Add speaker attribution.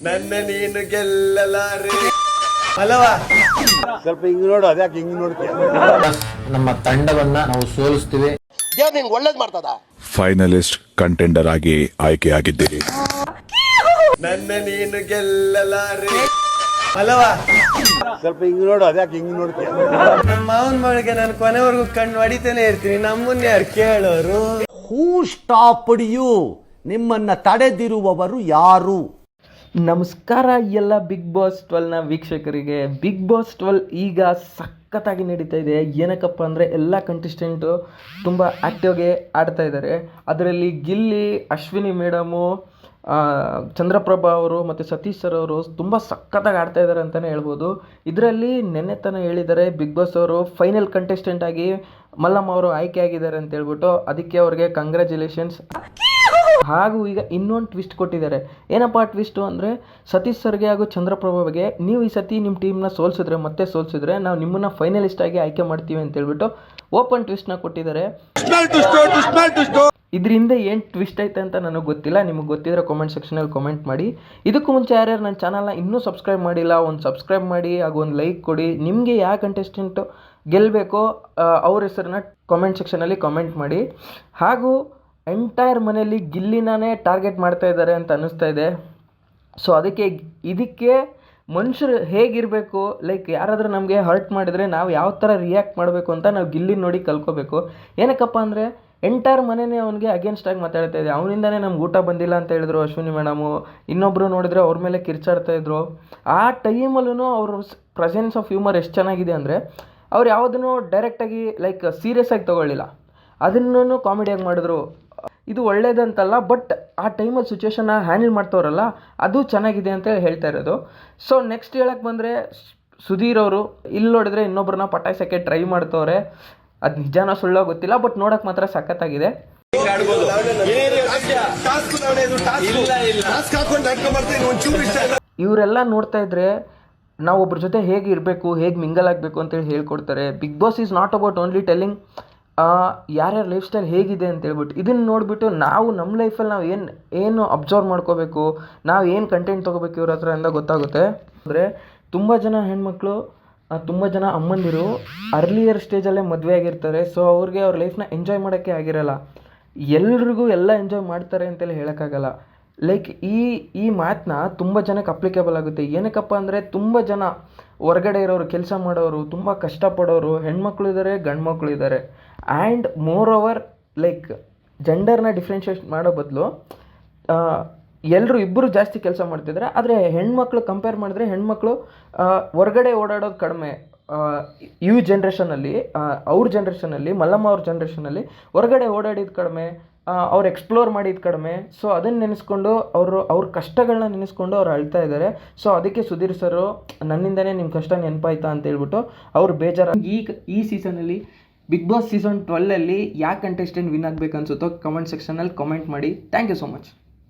Speaker 1: ನನ್ನ ನೀನು ಗೆಲ್ಲಲಾರೆ ಅಲ್ಲವಾ
Speaker 2: ಸ್ವಲ್ಪ ಹಿಂಗ್ ನೋಡು, ಅದ್ಯಾಕೆ ಹಿಂಗ್ ನೋಡ್ತೀಯ?
Speaker 3: ನಮ್ಮ ತಂಡವನ್ನ ನಾವು ಸೋಲಿಸ್ತೀವಿ.
Speaker 4: ದೇವ್ರು ನಿಂಗೆ ಒಳ್ಳೇದ್ ಮಾಡ್ತದ.
Speaker 5: ಫೈನಲಿಸ್ಟ್ ಕಂಟೆಂಡರ್ ಆಗಿ ಆಯ್ಕೆಯಾಗಿದ್ದೀರಿ.
Speaker 1: ನನ್ನ ನೀನು ಗೆಲ್ಲಲಾರೆ ಅಲ್ಲವಾ
Speaker 2: ಸ್ವಲ್ಪ ಹಿಂಗ್ ನೋಡು, ಅದ್ಯಾಕೆ ಹಿಂಗ್ ನೋಡ್ತೀಯ?
Speaker 1: ನಮ್ಮ ಮಾವನ ಮಗಳಿಗೆ ನಾನು ಕೊನೆವರೆಗೂ ಕಣ್ಣು ಹೊಡಿತಾನೆ ಇರ್ತೀನಿ. ನಮ್ಮನ್ನ ಯಾರು ಕೇಳೋರು?
Speaker 6: ಹೂ ಸ್ಟಾಪ್ಡ್ ಯು? ನಿಮ್ಮನ್ನ ತಡೆದಿರುವವರು ಯಾರು?
Speaker 7: ನಮಸ್ಕಾರ ಎಲ್ಲ ಬಿಗ್ ಬಾಸ್ 12ನ ವೀಕ್ಷಕರಿಗೆ. ಬಿಗ್ ಬಾಸ್ 12 ಈಗ ಸಖತ್ತಾಗಿ ನಡೀತಾ ಇದೆ. ಏನಕ್ಕಪ್ಪ ಅಂದರೆ ಎಲ್ಲ ಕಂಟೆಸ್ಟೆಂಟು ತುಂಬ ಆ್ಯಕ್ಟಿವ್ಗೆ ಆಡ್ತಾ ಇದ್ದಾರೆ. ಅದರಲ್ಲಿ ಗಿಲ್ಲಿ, ಅಶ್ವಿನಿ ಮೇಡಮು, ಚಂದ್ರಪ್ರಭಾ ಅವರು ಮತ್ತು ಸತೀಶ್ ಸರ್ ಅವರು ತುಂಬ ಸಖತ್ತಾಗಿ ಆಡ್ತಾ ಇದ್ದಾರೆ ಅಂತಲೇ ಹೇಳ್ಬೋದು. ಇದರಲ್ಲಿ ನೆನ್ನೆ ತನಕ ಹೇಳಿದ್ದಾರೆ ಬಿಗ್ ಬಾಸ್ ಅವರು ಫೈನಲ್ ಕಂಟೆಸ್ಟೆಂಟ್ ಆಗಿ ಮಲ್ಲಮ್ಮ ಅವರು ಆಯ್ಕೆ ಆಗಿದ್ದಾರೆ ಅಂತ ಹೇಳ್ಬಿಟ್ಟು. ಅದಕ್ಕೆ ಅವ್ರಿಗೆ ಕಂಗ್ರ್ಯಾಚುಲೇಷನ್ಸ್. ಹಾಗೂ ಈಗ ಇನ್ನೊಂದು ಟ್ವಿಸ್ಟ್ ಕೊಟ್ಟಿದ್ದಾರೆ. ಏನಪ್ಪ ಟ್ವಿಸ್ಟು ಅಂದರೆ ಸತೀಶ್ ಸರ್ಗೆ ಹಾಗೂ ಚಂದ್ರಪ್ರಭಾಗೆ ನೀವು ಈ ಸತಿ ನಿಮ್ಮ ಟೀಮ್ನ ಸೋಲ್ಸಿದ್ರೆ ನಾವು ನಿಮ್ಮನ್ನು ಫೈನಲಿಸ್ಟ್ ಆಗಿ ಆಯ್ಕೆ ಮಾಡ್ತೀವಿ ಅಂತ ಹೇಳ್ಬಿಟ್ಟು ಓಪನ್ ಟ್ವಿಸ್ಟ್ನ ಕೊಟ್ಟಿದ್ದಾರೆ. ಇದರಿಂದ ಏನು ಟ್ವಿಸ್ಟ್ ಐತೆ ಅಂತ ನನಗೆ ಗೊತ್ತಿಲ್ಲ. ನಿಮಗೆ ಗೊತ್ತಿದ್ರೆ ಕಾಮೆಂಟ್ ಸೆಕ್ಷನಲ್ಲಿ ಕಾಮೆಂಟ್ ಮಾಡಿ. ಇದಕ್ಕೂ ಮುಂಚೆ ಯಾರ್ಯಾರು ನನ್ನ ಚಾನಲ್ನ ಇನ್ನೂ ಸಬ್ಸ್ಕ್ರೈಬ್ ಮಾಡಿಲ್ಲ, ಒಂದು ಸಬ್ಸ್ಕ್ರೈಬ್ ಮಾಡಿ ಹಾಗೂ ಒಂದು ಲೈಕ್ ಕೊಡಿ. ನಿಮಗೆ ಯಾವ ಕಂಟೆಸ್ಟೆಂಟು ಗೆಲ್ಲಬೇಕೋ ಅವ್ರ ಹೆಸರನ್ನ ಕಾಮೆಂಟ್ ಸೆಕ್ಷನಲ್ಲಿ ಕಾಮೆಂಟ್ ಮಾಡಿ. ಹಾಗೂ ಎಂಟೈರ್ ಮನೆಯಲ್ಲಿ ಗಿಲ್ಲಿನೇ ಟಾರ್ಗೆಟ್ ಮಾಡ್ತಾ ಇದ್ದಾರೆ ಅಂತ ಅನ್ನಿಸ್ತಾ ಇದೆ. ಸೊ ಇದಕ್ಕೆ ಮನುಷ್ಯರು ಹೇಗಿರಬೇಕು, ಲೈಕ್ ಯಾರಾದರೂ ನಮಗೆ ಹರ್ಟ್ ಮಾಡಿದರೆ ನಾವು ಯಾವ ಥರ ರಿಯಾಕ್ಟ್ ಮಾಡಬೇಕು ಅಂತ ನಾವು ಗಿಲ್ಲಿ ನೋಡಿ ಕಲ್ತ್ಕೋಬೇಕು. ಏನಕ್ಕಪ್ಪ ಅಂದರೆ ಎಂಟೈರ್ ಮನೆಯೇ ಅವನಿಗೆ ಅಗೇನ್ಸ್ಟಾಗಿ ಮಾತಾಡ್ತಾ ಇದೆ. ಅವನಿಂದನೇ ನಮ್ಗೆ ಊಟ ಬಂದಿಲ್ಲ ಅಂತ ಹೇಳಿದ್ರು ಅಶ್ವಿನಿ ಮೇಡಮು. ಇನ್ನೊಬ್ಬರು ನೋಡಿದ್ರೆ ಅವ್ರ ಮೇಲೆ ಕಿರ್ಚಾಡ್ತಾಯಿದ್ರು. ಆ ಟೈಮಲ್ಲೂ ಅವ್ರ ಪ್ರೆಸೆನ್ಸ್ ಆಫ್ ಹ್ಯೂಮರ್ ಎಷ್ಟು ಚೆನ್ನಾಗಿದೆ ಅಂದರೆ ಅವ್ರು ಯಾವುದನ್ನು ಡೈರೆಕ್ಟಾಗಿ ಲೈಕ್ ಸೀರಿಯಸ್ ಆಗಿ ತೊಗೊಳ್ಳಿಲ್ಲ, ಅದನ್ನು ಕಾಮಿಡಿಯಾಗಿ ಮಾಡಿದ್ರು. ಇದು ಒಳ್ಳೇದಂತಲ್ಲ, ಬಟ್ ಆ ಟೈಮಲ್ಲಿ ಸಿಚುವೇಶನ್ನ ಹ್ಯಾಂಡಲ್ ಮಾಡ್ತವ್ರಲ್ಲ ಅದು ಚೆನ್ನಾಗಿದೆ ಅಂತ ಹೇಳ್ತಾ ಇರೋದು. ಸೊ ನೆಕ್ಸ್ಟ್ ಹೇಳಕ್ಕೆ ಬಂದರೆ ಸುಧೀರ್ ಅವರು ಇಲ್ಲಿ ನೋಡಿದ್ರೆ ಇನ್ನೊಬ್ಬರನ್ನ ಪಟಾಯಿಸೋಕ್ಕೆ ಟ್ರೈ ಮಾಡ್ತವ್ರೆ. ಅದು ನಿಜಾನ ಸುಳ್ಳೋ ಗೊತ್ತಿಲ್ಲ, ಬಟ್ ನೋಡೋಕೆ ಮಾತ್ರ ಸಖತ್ತಾಗಿದೆ. ಇವರೆಲ್ಲ ನೋಡ್ತಾ ಇದ್ರೆ ನಾವು ಒಬ್ಬರ ಜೊತೆ ಹೇಗೆ ಇರಬೇಕು, ಹೇಗೆ ಮಿಂಗಲ್ ಆಗಬೇಕು ಅಂತೇಳಿ ಹೇಳ್ಕೊಡ್ತಾರೆ. Bigg Boss is not about only telling ಯಾರ್ಯಾರ ಲೈಫ್ ಸ್ಟೈಲ್ ಹೇಗಿದೆ ಅಂತ ಹೇಳ್ಬಿಟ್ಟು. ಇದನ್ನು ನೋಡಿಬಿಟ್ಟು ನಾವು ನಮ್ಮ ಲೈಫಲ್ಲಿ ನಾವು ಏನು ಅಬ್ಸರ್ವ್ ಮಾಡ್ಕೋಬೇಕು, ನಾವು ಏನು ಕಂಟೆಂಟ್ ತೊಗೋಬೇಕು ಇವ್ರ ಹತ್ರ ಅಂತ ಗೊತ್ತಾಗುತ್ತೆ. ಅಂದರೆ ತುಂಬ ಜನ ಹೆಣ್ಮಕ್ಳು, ತುಂಬ ಜನ ಅಮ್ಮಂದಿರು ಅರ್ಲಿಯರ್ ಸ್ಟೇಜಲ್ಲೇ ಮದುವೆ ಆಗಿರ್ತಾರೆ. ಸೊ ಅವ್ರಿಗೆ ಅವ್ರ ಲೈಫ್ನ ಎಂಜಾಯ್ ಮಾಡೋಕ್ಕೆ ಆಗಿರಲ್ಲ. ಎಲ್ರಿಗೂ ಎಲ್ಲ ಎಂಜಾಯ್ ಮಾಡ್ತಾರೆ ಅಂತೇಳಿ ಹೇಳೋಕ್ಕಾಗಲ್ಲ. ಲೈಕ್ ಈ ಮಾತನ್ನ ತುಂಬ ಜನಕ್ಕೆ ಅಪ್ಲಿಕೇಬಲ್ ಆಗುತ್ತೆ. ಏನಕ್ಕಪ್ಪ ಅಂದರೆ ತುಂಬ ಜನ ಹೊರಗಡೆ ಇರೋರು, ಕೆಲಸ ಮಾಡೋರು, ತುಂಬ ಕಷ್ಟಪಡೋರು ಹೆಣ್ಮಕ್ಳು ಇದ್ದಾರೆ, ಗಂಡು ಮಕ್ಕಳು ಇದ್ದಾರೆ. ಆ್ಯಂಡ್ ಮೋರ್ ಓವರ್ ಲೈಕ್ ಜೆಂಡರ್ನ ಡಿಫ್ರೆನ್ಷಿಯೇಟ್ ಮಾಡೋ ಬದಲು ಇಬ್ಬರು ಜಾಸ್ತಿ ಕೆಲಸ ಮಾಡ್ತಿದ್ದಾರೆ. ಆದರೆ ಹೆಣ್ಮಕ್ಳು ಕಂಪೇರ್ ಮಾಡಿದ್ರೆ ಹೆಣ್ಮಕ್ಳು ಹೊರಗಡೆ ಓಡಾಡೋದು ಕಡಿಮೆ. ಈ ಜನ್ರೇಷನಲ್ಲಿ, ಅವ್ರ ಜನ್ರೇಷನಲ್ಲಿ, ಮಲ್ಲಮ್ಮ ಅವ್ರ ಜನ್ರೇಷನಲ್ಲಿ ಹೊರಗಡೆ ಓಡಾಡಿದ್ದು ಕಡಿಮೆ, ಅವ್ರು ಎಕ್ಸ್ಪ್ಲೋರ್ ಮಾಡಿದ್ದು ಕಡಿಮೆ. ಸೊ ಅದನ್ನು ನೆನೆಸ್ಕೊಂಡು ಅವ್ರ ಕಷ್ಟಗಳನ್ನ ನೆನೆಸ್ಕೊಂಡು ಅವ್ರು ಅಳ್ತಾ ಇದ್ದಾರೆ. ಸೊ ಅದಕ್ಕೆ ಸುಧೀರ್ ಸರು ನನ್ನಿಂದನೇ ನಿಮ್ಮ ಕಷ್ಟ ನೆನಪಾಯ್ತಾ ಅಂತ ಹೇಳ್ಬಿಟ್ಟು ಅವ್ರು ಬೇಜಾರು. ಈ ಸೀಸನಲ್ಲಿ ಬಿಗ್ ಬಾಸ್ ಸೀಸನ್ 12 ಯಾವ ಕಂಟೆಸ್ಟೆಂಟ್ ವಿನ್ ಆಗಬೇಕು ಅನ್ಸುತ್ತೋ ಕಮೆಂಟ್ ಸೆಕ್ಷನಲ್ಲಿ ಕಾಮೆಂಟ್ ಮಾಡಿ. Thank you so much.